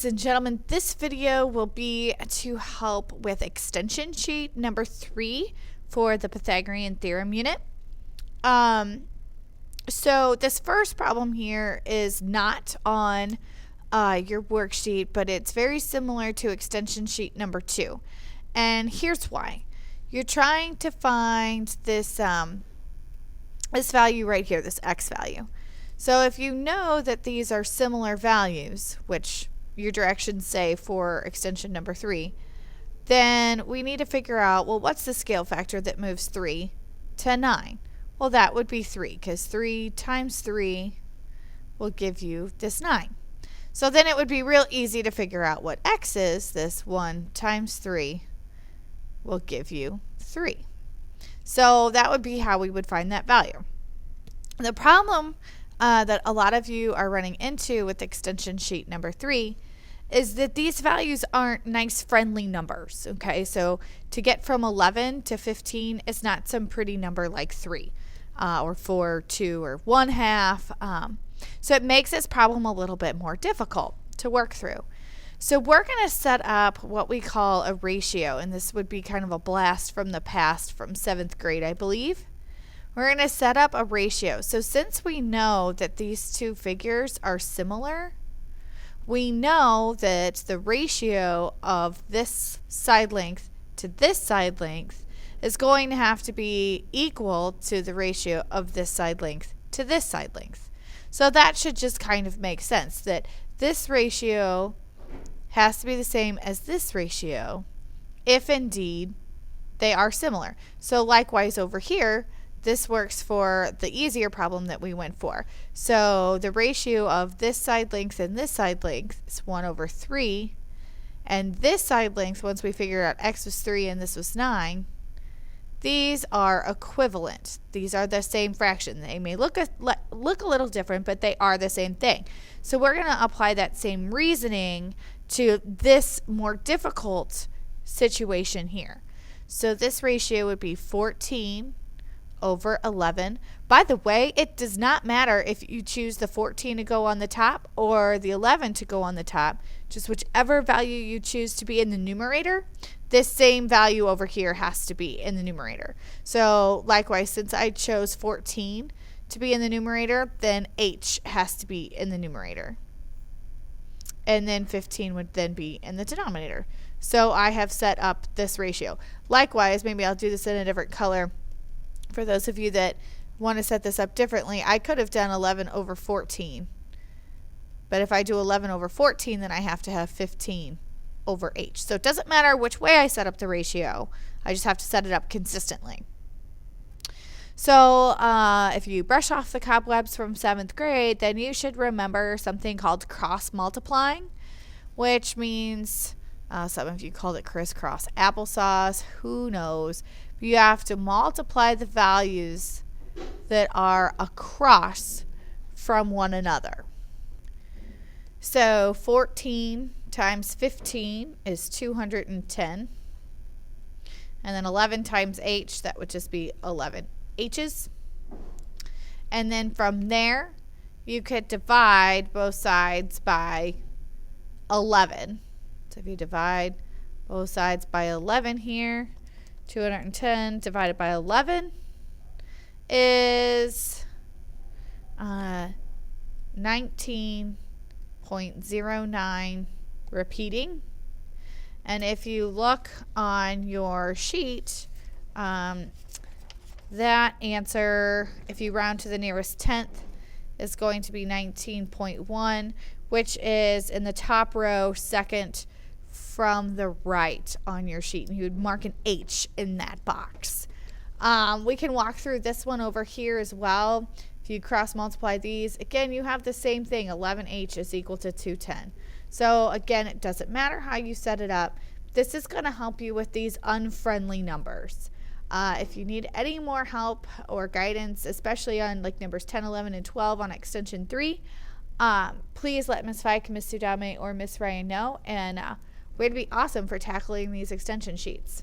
ladies and gentlemen, this video will be to help with extension sheet number 3 for the Pythagorean theorem unit. So this first problem here is not on your worksheet, but it's very similar to extension sheet number 2. And here's why. You're trying to find this, this value right here, this x value. So if you know that these are similar values, which your directions say for extension number 3, then we need to figure out, well, what's the scale factor that moves 3 to 9? Well, that would be 3, because 3 times 3 will give you this 9. So then it would be real easy to figure out what x is. This 1 times 3 will give you 3. So that would be how we would find that value. The problem that a lot of you are running into with extension sheet number 3 is that these values aren't nice friendly numbers. Okay, so to get from 11 to 15 is not some pretty number like 3 or 4, 2, or 1/2. So it makes this problem a little bit more difficult to work through. So we're going to set up what we call a ratio, and this would be kind of a blast from the past from 7th grade, I believe. We're going to set up a ratio. So since we know that these two figures are similar, we know that the ratio of this side length to this side length is going to have to be equal to the ratio of this side length to this side length. So that should just kind of make sense, that this ratio has to be the same as this ratio if indeed they are similar. So likewise over here, this works for the easier problem that we went for. So the ratio of this side length and this side length is 1/3. And this side length, once we figure out x was 3 and this was 9, these are equivalent. These are the same fraction. They may look a little different, but they are the same thing. So we're going to apply that same reasoning to this more difficult situation here. So this ratio would be 14/11. By the way, it does not matter if you choose the 14 to go on the top or the 11 to go on the top. Just whichever value you choose to be in the numerator, this same value over here has to be in the numerator. So likewise, since I chose 14 to be in the numerator, then h has to be in the numerator. And then 15 would then be in the denominator. So I have set up this ratio. Likewise, maybe I'll do this in a different color. For those of you that want to set this up differently, I could have done 11/14. But if I do 11/14, then I have to have 15/h. So it doesn't matter which way I set up the ratio. I just have to set it up consistently. So if you brush off the cobwebs from 7th grade, then you should remember something called cross multiplying, which means some of you called it crisscross applesauce. Who knows? You have to multiply the values that are across from one another. So 14 times 15 is 210. And then 11 times h, that would just be 11 h's. And then from there, you could divide both sides by 11. So if you divide both sides by 11 here, 210 divided by 11 is 19.09 repeating. And if you look on your sheet, that answer, if you round to the nearest tenth, is going to be 19.1, which is in the top row, second from the right on your sheet. And you would mark an H in that box. We can walk through this one over here as well. If you cross multiply these, again, you have the same thing. 11h is equal to 210. So again, it doesn't matter how you set it up. This is going to help you with these unfriendly numbers. If you need any more help or guidance, especially on like numbers 10, 11, and 12 on extension 3, please let Ms. Fike, Ms. Sudame, or Ms. Ryan know, and we'd be awesome for tackling these extension sheets.